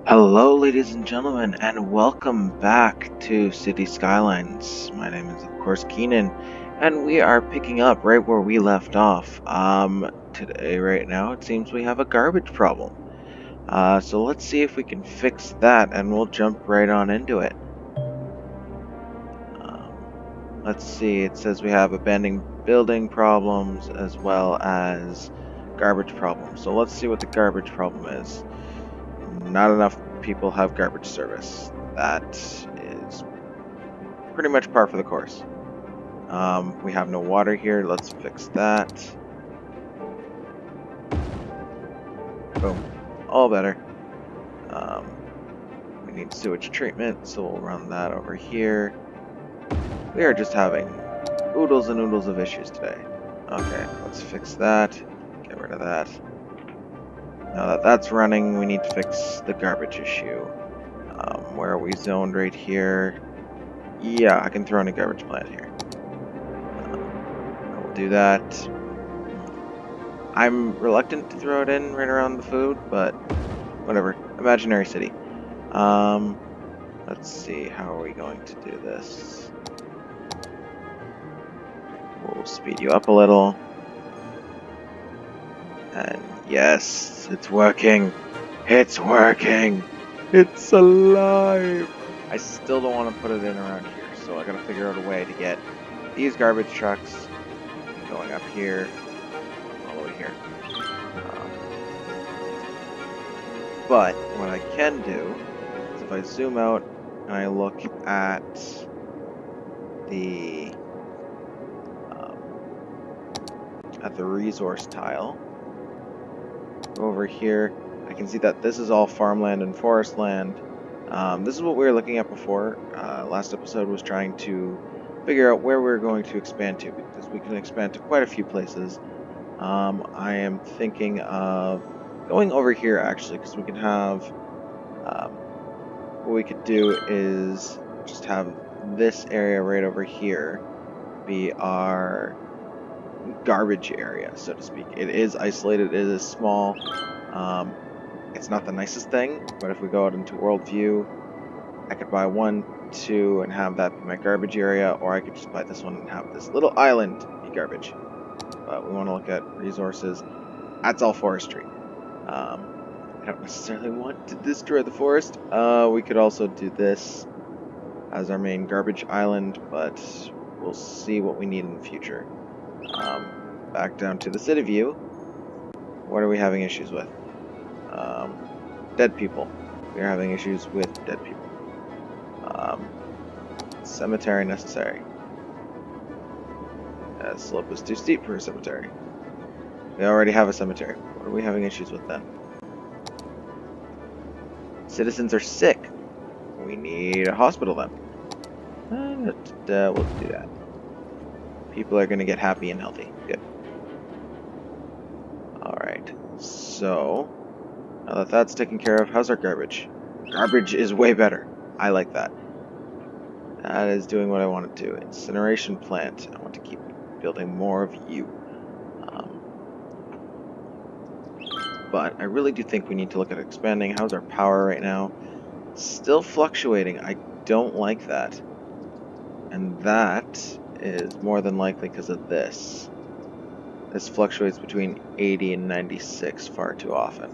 Hello, ladies and gentlemen, and welcome back to City Skylines. My name is, of course, Keenan, and we are picking up right where we left off. Today, right now, it seems we have a garbage problem. So let's see if we can fix that, and we'll jump right on into it. Let's see, it says we have abandoned building problems as well as garbage problems. So let's see what the garbage problem is. Not enough people have garbage service. That is pretty much par for the course. We have no water here. Let's fix that. Boom. All better. We need sewage treatment, so we'll run that over here. We are just having oodles and oodles of issues today. Okay, let's fix that. Get rid of that. Now that that's running, we need to fix the garbage issue. Where are we zoned right here? Yeah, I can throw in a garbage plant here. I will do that. I'm reluctant to throw it in right around the food, but whatever. Imaginary city. Let's see, how are we going to do this? We'll speed you up a little. And yes, it's working. It's working. It's alive. I still don't want to put it in around here, so I gotta figure out a way to get these garbage trucks going up here, all the way here. But what I can do is if I zoom out and I look at the resource tile, go over here, I can see that this is all farmland and forest land. This is what we were looking at before. Last episode was trying to figure out where we're going to expand to, because we can expand to quite a few places. I am thinking of going over here actually, because we can have what we could do is just have this area right over here be our garbage area, so to speak. It is isolated, it is small. It's not the nicest thing, but if we go out into world view, I could buy 1, 2, and have that be my garbage area, or I could just buy this one and have this little island be garbage. But we want to look at resources. That's all forestry. I don't necessarily want to destroy the forest. We could also do this as our main garbage island, but we'll see what we need in the future. Back down to the city view. What are we having issues with? Dead people. We are having issues with dead people. Cemetery necessary. That slope is too steep for a cemetery. We already have a cemetery. What are we having issues with then? Citizens are sick. We need a hospital then. We'll do that. People are going to get happy and healthy. Good. Alright. So, now that that's taken care of, how's our garbage? Garbage is way better. I like that. That is doing what I want to do. Incineration plant. I want to keep building more of you. But I really do think we need to look at expanding. How's our power right now? Still fluctuating. I don't like that. And that is more than likely because of this. This fluctuates between 80 and 96 far too often.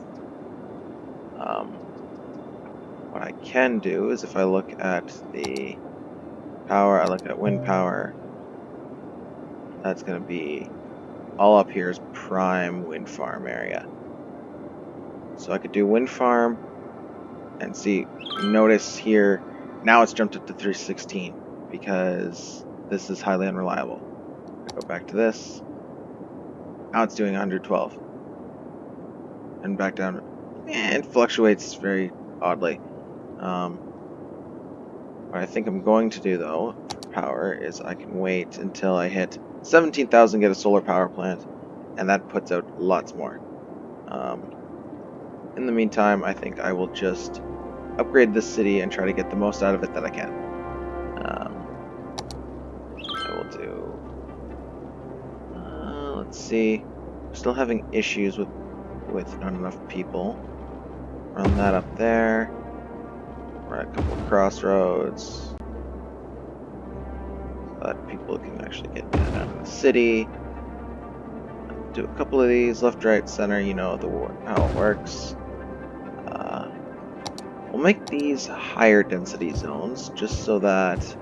What I can do is if I look at the power, I look at wind power, that's going to be all up here is prime wind farm area. So I could do wind farm and see, notice here, now it's jumped up to 316 because this is highly unreliable. I go back to this, now it's doing 112. And back down, it fluctuates very oddly. What I think I'm going to do though, for power, is I can wait until I hit 17,000, get a solar power plant, and that puts out lots more. In the meantime, I think I will just upgrade this city and try to get the most out of it that I can. I will do... let's see. We're still having issues with not enough people. Run that up there. We're at a couple of crossroads so that people can actually get in and out of the city. Do a couple of these, left, right, center, you know how it works. We'll make these higher density zones just so that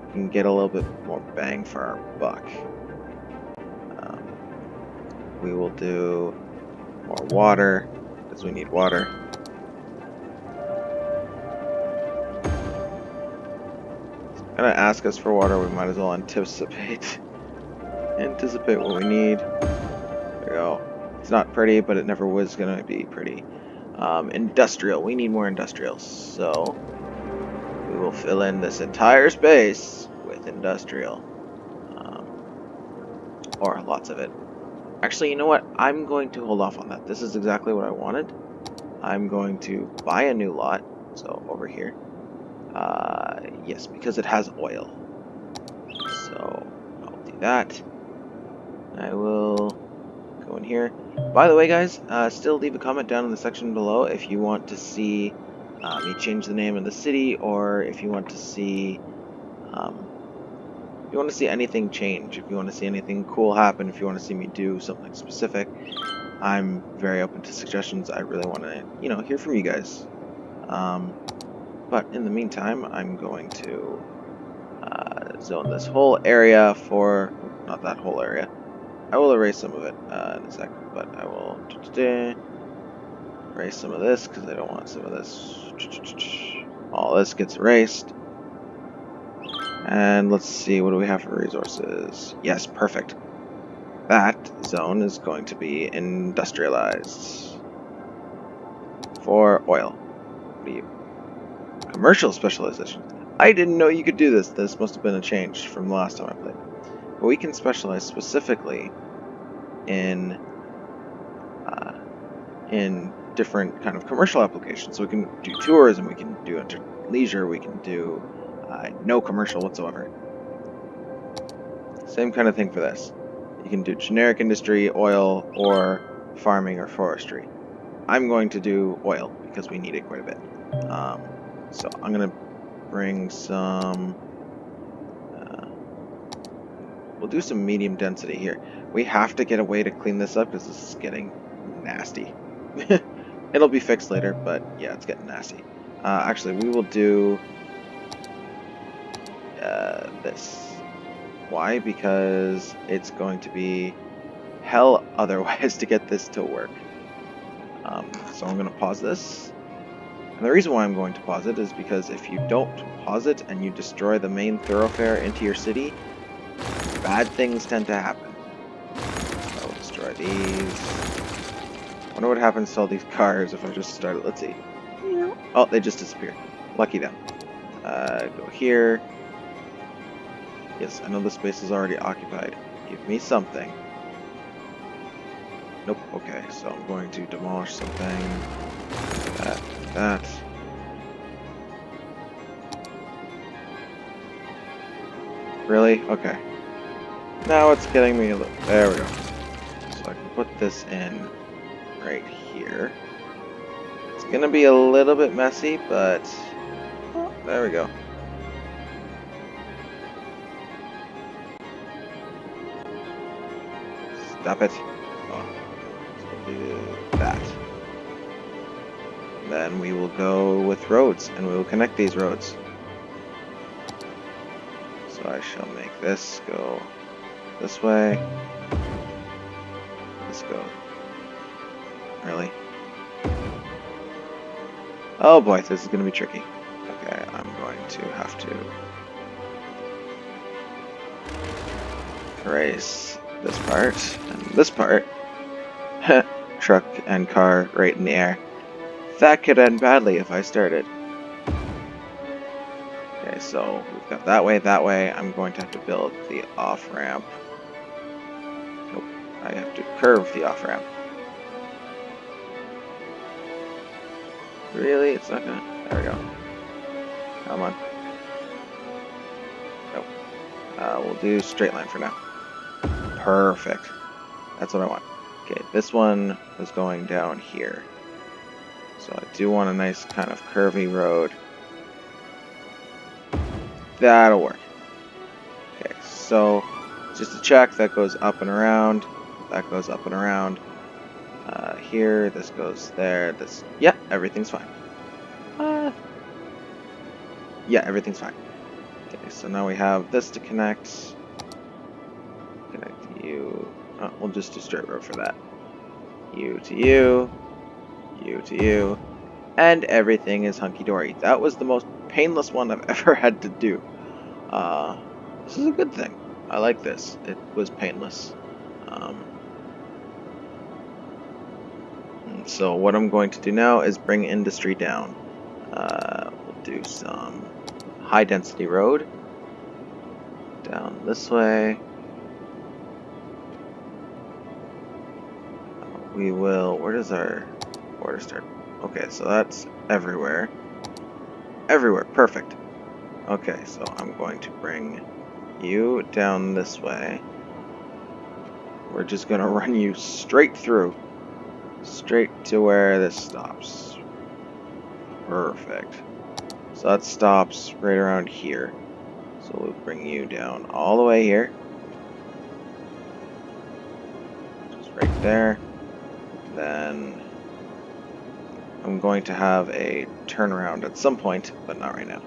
we can get a little bit more bang for our buck. We will do more water because we need water. Gonna ask us for water, we might as well anticipate what we need. There we go. It's not pretty, but it never was gonna be pretty. Industrial, we need more industrial, so we will fill in this entire space with industrial. Or lots of it. Actually, you know what? I'm going to hold off on that. This is exactly what I wanted. I'm going to buy a new lot, so over here. Yes, because it has oil. So I'll do that. I will go in here. By the way, guys, still leave a comment down in the section below if you want to see me change the name of the city, or if you want to see anything change, if you want to see anything cool happen, if you want to see me do something specific. I'm very open to suggestions. I really want to, hear from you guys. But in the meantime, I'm going to zone this whole area for, not that whole area. I will erase some of it in a second, but I will erase some of this because I don't want some of this. All this gets erased. And let's see, what do we have for resources? Yes, perfect. That zone is going to be industrialized for oil. What are you? Commercial specialization. I didn't know you could do this. This must have been a change from the last time I played. But we can specialize specifically in different kind of commercial applications. So we can do tourism, we can do leisure, we can do no commercial whatsoever. Same kind of thing for this. You can do generic industry, oil, or farming or forestry. I'm going to do oil because we need it quite a bit. So I'm going to bring some... we'll do some medium density here. We have to get a way to clean this up because this is getting nasty. It'll be fixed later, but yeah, it's getting nasty. Actually, we will do this. Why? Because it's going to be hell otherwise to get this to work. So I'm going to pause this. And the reason why I'm going to pause it is because if you don't pause it and you destroy the main thoroughfare into your city, bad things tend to happen. So I'll destroy these. I wonder what happens to all these cars if I just start it. Let's see. Oh, they just disappeared. Lucky them. Go here. Yes, I know the space is already occupied. Give me something. Nope, okay, so I'm going to demolish something. That. Really? Okay. Now it's getting me a little... There we go. So I can put this in right here. It's gonna be a little bit messy, but... Oh, there we go. Stop it. Oh. So do that. Then we will go with roads, and we will connect these roads. So I shall make this go this way. This go. Really? Oh boy, this is going to be tricky. Okay, I'm going to have to erase this part and this part. Truck and car right in the air. That could end badly if I started. Okay, so we've got that way. I'm going to have to build the off-ramp. Nope, I have to curve the off-ramp. Really? It's not gonna... There we go. Come on. Nope. We'll do straight line for now. Perfect. That's what I want. Okay, this one was going down here. So I do want a nice kind of curvy road. That'll work. Okay, so just to check, that goes up and around. That goes up and around. Here, this goes there. This, yeah, everything's fine. Yeah, everything's fine. Okay, so now we have this to connect. Connect you. Oh, we'll just do straight road for that. You to you. You to you. And everything is hunky-dory. That was the most painless one I've ever had to do. This is a good thing. I like this. It was painless. So what I'm going to do now is bring industry down. We'll do some high-density road. Down this way. We will... Where does our border start? Okay, so that's everywhere. Everywhere, perfect. Okay, so I'm going to bring you down this way. We're just going to run you straight through. Straight to where this stops. Perfect. So that stops right around here. So we'll bring you down all the way here. Just right there. Then I'm going to have a turnaround at some point, but not right now.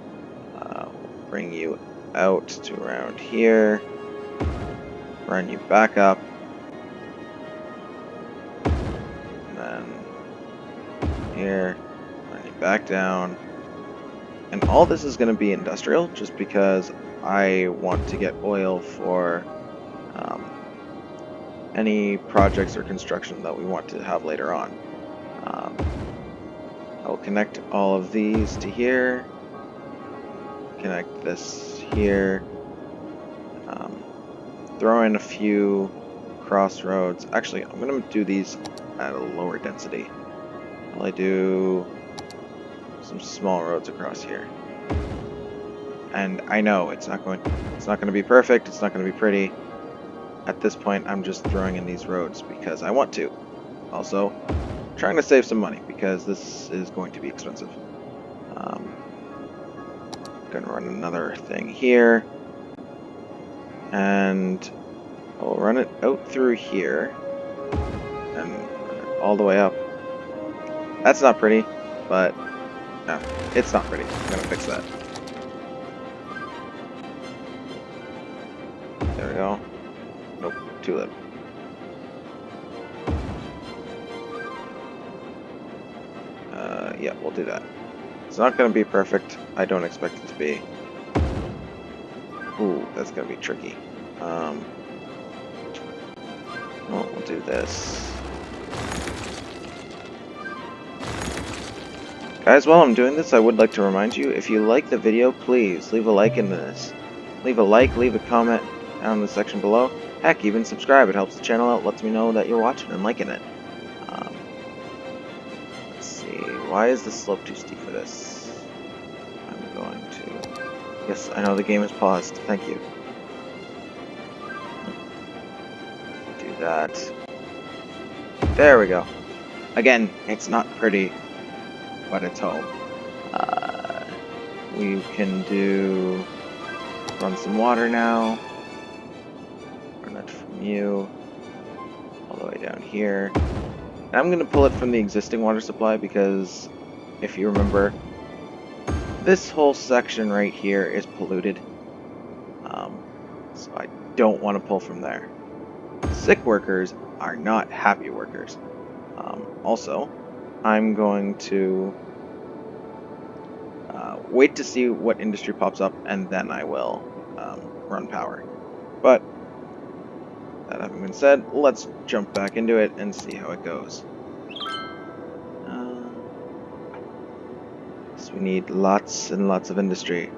We'll bring you out to around here. Run you back up. And then here. Run you back down. And all this is going to be industrial, just because I want to get oil for any projects or construction that we want to have later on. I will connect all of these to here. Connect this here. Throw in a few crossroads. Actually, I'm going to do these at a lower density. I'll do some small roads across here. And I know it's not going to be perfect, it's not going to be pretty. At this point, I'm just throwing in these roads because I want to. Also, trying to save some money because this is going to be expensive. Gonna run another thing here. And I'll run it out through here. And all the way up. That's not pretty, but no, it's not pretty. I'm gonna fix that. There we go. Nope, too late. Yeah, we'll do that. It's not going to be perfect. I don't expect it to be. Ooh, that's going to be tricky. Well, we'll do this. Guys, while I'm doing this, I would like to remind you, if you like the video, please leave a like in this. Leave a like, leave a comment down in the section below. Heck, even subscribe. It helps the channel out, lets me know that you're watching and liking it. Let's see. Why is the slope too steep for this? I'm going to... Yes, I know the game is paused. Thank you. Do that. There we go. Again, it's not pretty, but it's home. We can do... Run some water now. Run it from you. All the way down here. And I'm going to pull it from the existing water supply because, if you remember, this whole section right here is polluted. So I don't want to pull from there. Sick workers are not happy workers. Also, I'm going to wait to see what industry pops up, and then I will run power. But that having been said, let's jump back into it and see how it goes. So we need lots and lots of industry.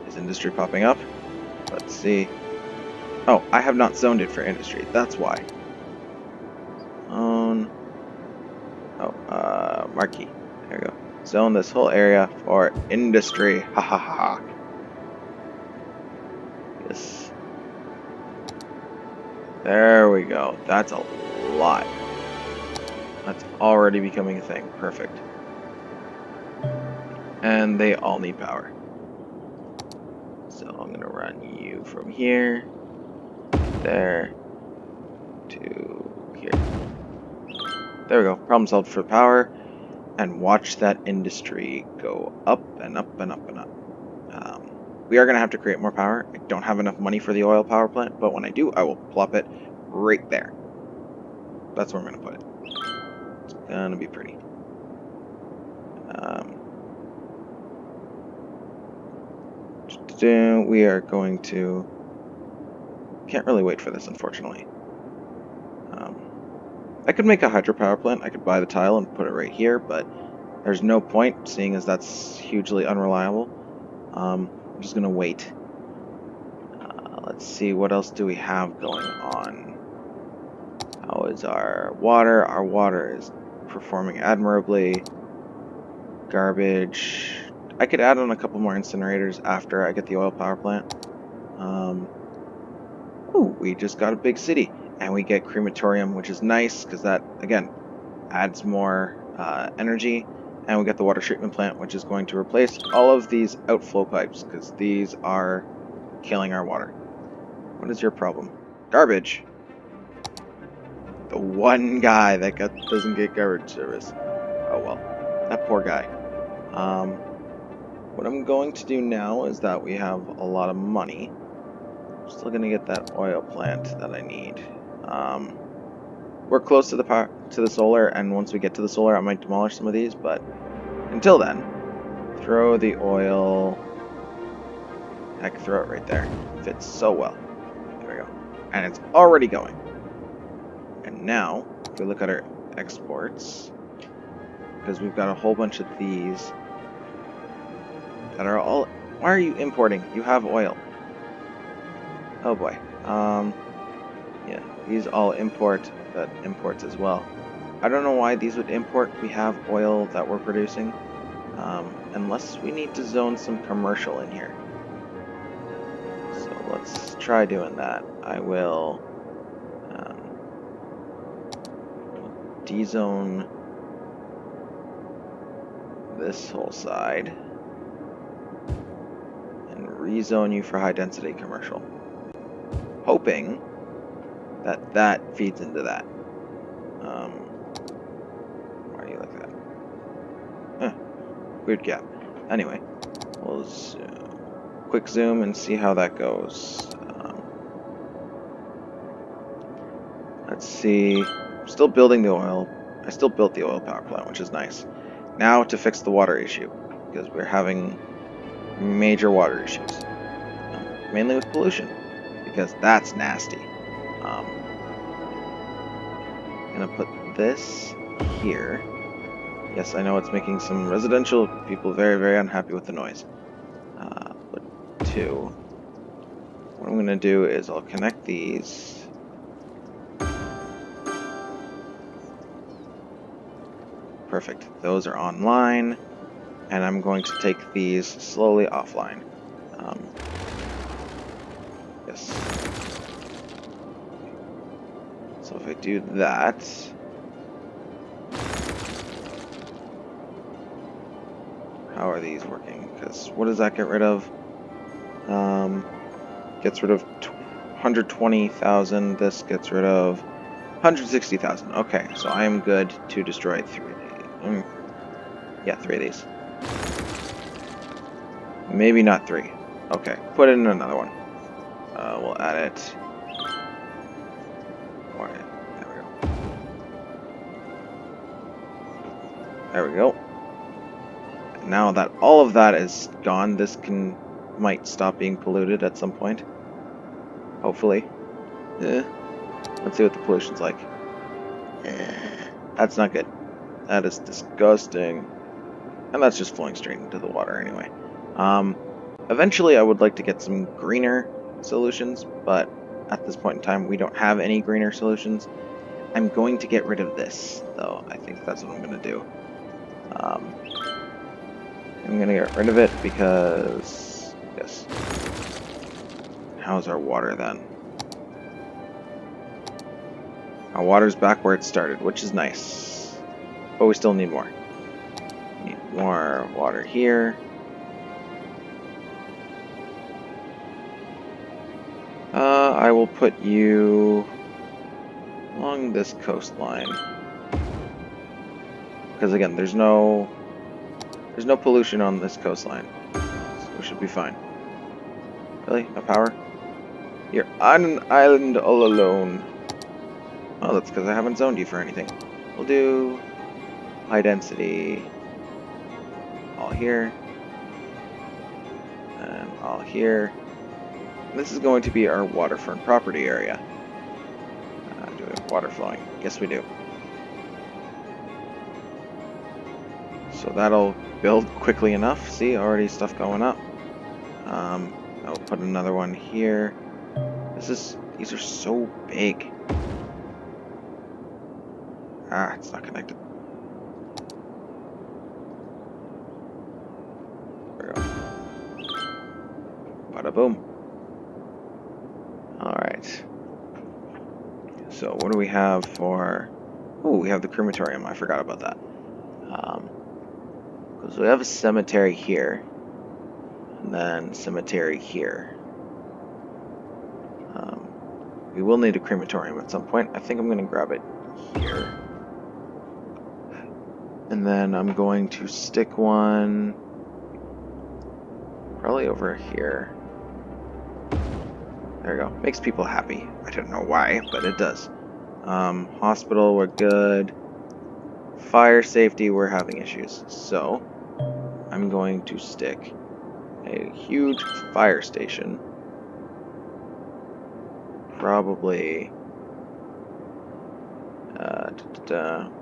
Is industry popping up? Let's see. Oh, I have not zoned it for industry. That's why. Zone. Oh, marquee. There we go. Zone this whole area for industry. Ha ha ha. Yes. There we go. That's a lot. That's already becoming a thing. Perfect. and they all need power. So I'm gonna run you from here, there, to here. There we go. Problem solved for power. And watch that industry go up and up and up and up. We are going to have to create more power. I don't have enough money for the oil power plant, but when I do, I will plop it right there. That's where I'm going to put it. It's going to be pretty. We are going to... Can't really wait for this, unfortunately. I could make a hydropower plant. I could buy the tile and put it right here, but there's no point, seeing as that's hugely unreliable. I'm just going to wait. Let's see, what else do we have going on? How is our water? Our water is performing admirably. Garbage. I could add on a couple more incinerators after I get the oil power plant. Ooh, we just got a big city. And we get crematorium, which is nice, because that, again, adds more energy. And we get the water treatment plant, which is going to replace all of these outflow pipes, because these are killing our water. What is your problem? Garbage. The one guy that doesn't get garbage service. Oh well, that poor guy. What I'm going to do now is that we have a lot of money. I'm still going to get that oil plant that I need. We're close to the power, to the solar, and once we get to the solar, I might demolish some of these. But until then, throw the oil. Heck, throw it right there. Fits so well. There we go. And it's already going. And now, if we look at our exports, because we've got a whole bunch of these that are all... Why are you importing? You have oil. Oh boy. Yeah, these all import. That imports as well. I don't know why these would import. We have oil that we're producing. Unless we need to zone some commercial in here. So let's try doing that. I will dezone this whole side and rezone you for high density commercial, hoping that that feeds into that. Why do you like that? Huh, weird gap. Anyway, we'll quick zoom and see how that goes. Let's see. I'm still building the oil. I still built the oil power plant, which is nice. Now to fix the water issue, because we're having major water issues, mainly with pollution, because that's nasty. I'm gonna put this here. Yes, I know it's making some residential people very, very unhappy with the noise. Put 2. What I'm gonna do is I'll connect these. Perfect. Those are online, and I'm going to take these slowly offline. Yes. So if I do that, how are these working? Because what does that get rid of? Gets rid of 120,000. This gets rid of 160,000. Okay, so I am good to destroy 3 of these. Yeah, 3 of these. Maybe not 3. Okay, put in another one. We'll add it. There we go. There we go. Now that all of that is gone, this might stop being polluted at some point. Hopefully. Let's see what the pollution's like. That's not good. That is disgusting. And that's just flowing straight into the water anyway. Eventually I would like to get some greener solutions, but at this point in time we don't have any greener solutions. I'm going to get rid of this, though. I think that's what I'm going to do. I'm going to get rid of it because... Yes. How's our water then? Our water's back where it started, which is nice. But we still need more. Need more water here. I will put you along this coastline. Because again, there's no pollution on this coastline. So we should be fine. Really? No power? You're on an island all alone. Oh, that's because I haven't zoned you for anything. We'll do high density. All here. And all here. This is going to be our waterfront property area. Do we have water flowing? Yes, we do. So that'll build quickly enough. See, already stuff going up. I'll put another one here. These are so big. Ah, it's not connected. There we go. Bada boom. Alright. So what do we have for... Oh, we have the crematorium. I forgot about that. So we have a cemetery here. And then cemetery here. We will need a crematorium at some point. I think I'm going to grab it here. And then I'm going to stick one probably over here. There we go. Makes people happy. I don't know why, but it does. Hospital, we're good. Fire safety, we're having issues. So, I'm going to stick a huge fire station. Probably...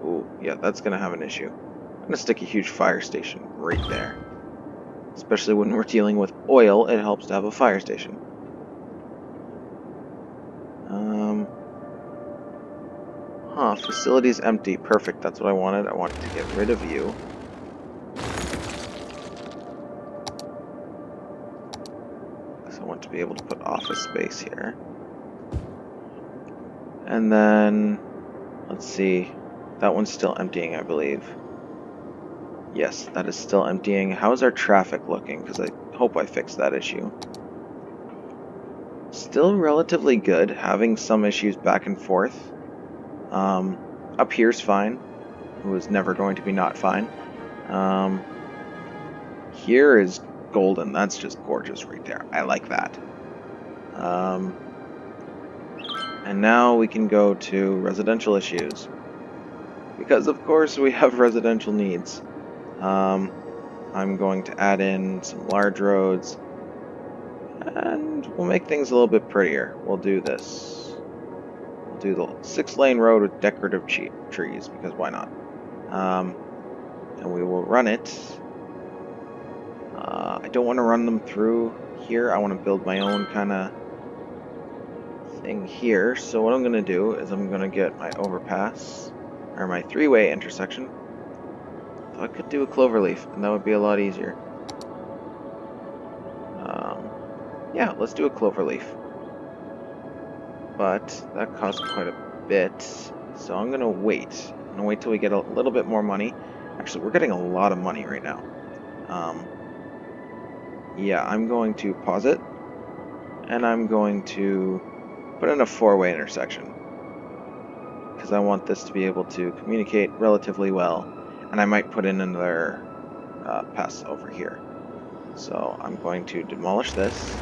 Ooh, yeah, that's going to have an issue. I'm going to stick a huge fire station right there. Especially when we're dealing with oil, it helps to have a fire station. Facility's empty. Perfect, that's what I wanted. I wanted to get rid of you. So I want to be able to put office space here. And then, let's see. That one's still emptying, I believe. Yes, that is still emptying. How's our traffic looking? Because I hope I fixed that issue. Still relatively good, having some issues back and forth. Up here's fine. It was never going to be not fine. Here is golden. That's just gorgeous right there. I like that. And now we can go to residential issues. Because of course we have residential needs. I'm going to add in some large roads. And we'll make things a little bit prettier. We'll do this. We'll do the 6-lane road with decorative trees, because why not? And we will run it. I don't want to run them through here. I want to build my own kind of thing here. So what I'm going to do is I'm going to get my overpass, or my 3-way intersection. So I could do a cloverleaf, and that would be a lot easier. Yeah, let's do a cloverleaf. But that costs quite a bit, so I'm gonna wait. I'm gonna wait till we get a little bit more money. Actually, we're getting a lot of money right now. Yeah, I'm going to pause it, and I'm going to put in a 4-way intersection. Because I want this to be able to communicate relatively well, and I might put in another pass over here. So I'm going to demolish this.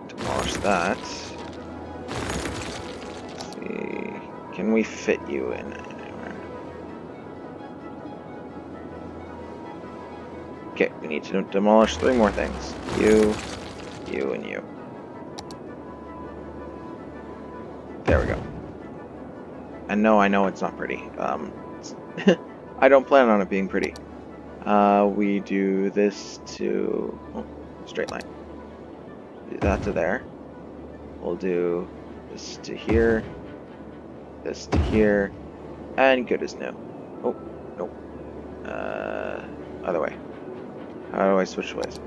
Demolish that. Let's see. Can we fit you in anywhere? Okay, we need to demolish 3 more things. You, and you. There we go. And no, I know it's not pretty. I don't plan on it being pretty. We do this to... Oh, straight line. Do that to there. We'll do this to here. This to here. And good as new. Oh, nope. Other way. How do I switch ways?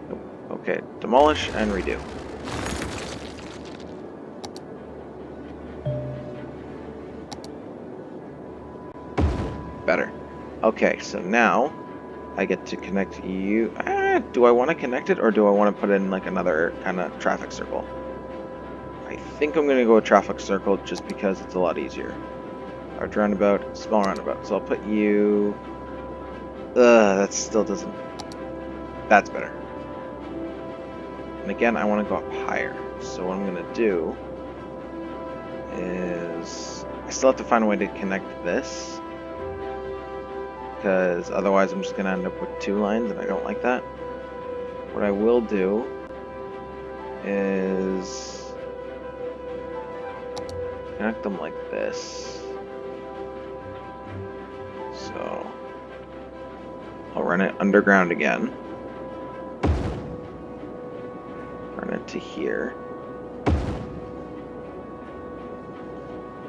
Nope. Okay, demolish and redo. Better. Okay, so now I get to connect you. Do I want to connect it, or do I want to put in like another kind of traffic circle? I think I'm going to go with traffic circle just because it's a lot easier. Large roundabout, small roundabout. So I'll put you... that still doesn't... That's better. And again, I want to go up higher. So what I'm going to do is... I still have to find a way to connect this, because otherwise I'm just going to end up with 2 lines, and I don't like that. What I will do is connect them like this. So I'll run it underground again. Run it to here.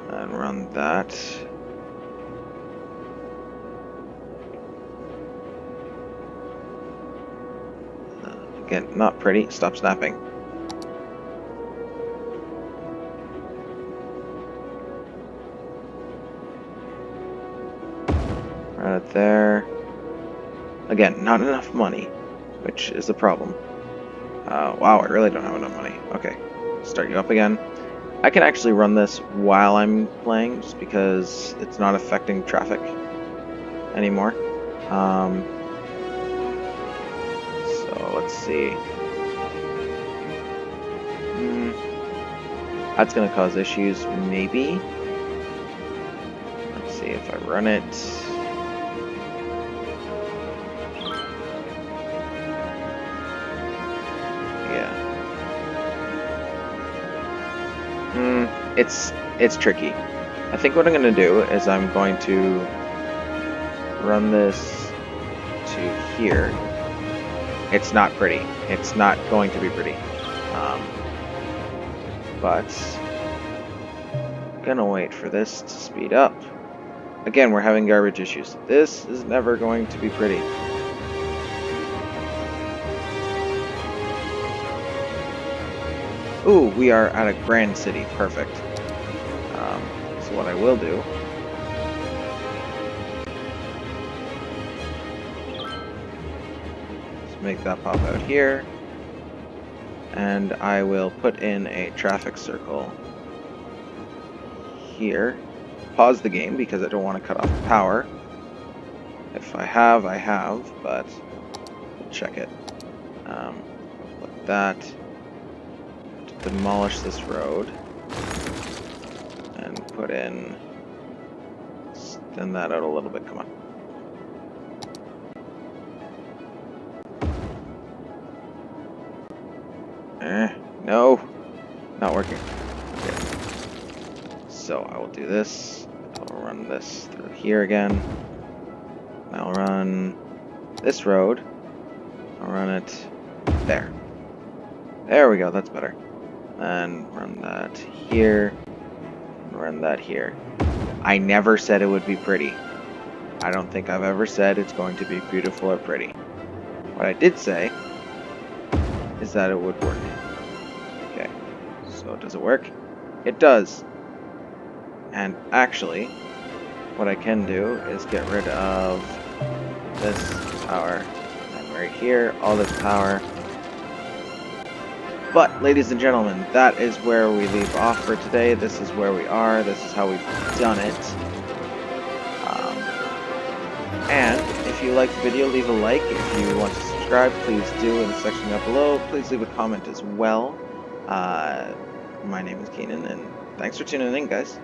And run that. Again, not pretty. Stop snapping. Right there. Again, not enough money, which is the problem. Wow, I really don't have enough money. Okay, start you up again. I can actually run this while I'm playing, just because it's not affecting traffic anymore. So let's see. That's gonna cause issues, maybe. Let's see if I run it. Yeah. It's tricky. I think what I'm gonna do is I'm going to run this to here. It's not pretty. It's not going to be pretty. But I'm gonna wait for this to speed up. Again, we're having garbage issues. This is never going to be pretty. Ooh, we are at a grand city. Perfect. So what I will do is make that pop out here. And I will put in a traffic circle here. Pause the game because I don't want to cut off the power. If I have, I have, but we'll check it. Put that. Demolish this road. And put in... Extend that out a little bit, come on. No, not working. Okay. So I will do this. I'll run this through here again. I'll run this road. I'll run it there. There we go, that's better. And run that here. Run that here. I never said it would be pretty. I don't think I've ever said it's going to be beautiful or pretty. What I did say is that it would work. Okay, so does it work? It does. And actually, what I can do is get rid of this power. And right here, all this power. But, ladies and gentlemen, that is where we leave off for today. This is where we are. This is how we've done it. And if you liked the video, leave a like. If you want to subscribe, please do in the section down below. Please leave a comment as well. My name is Keenan, and thanks for tuning in, guys.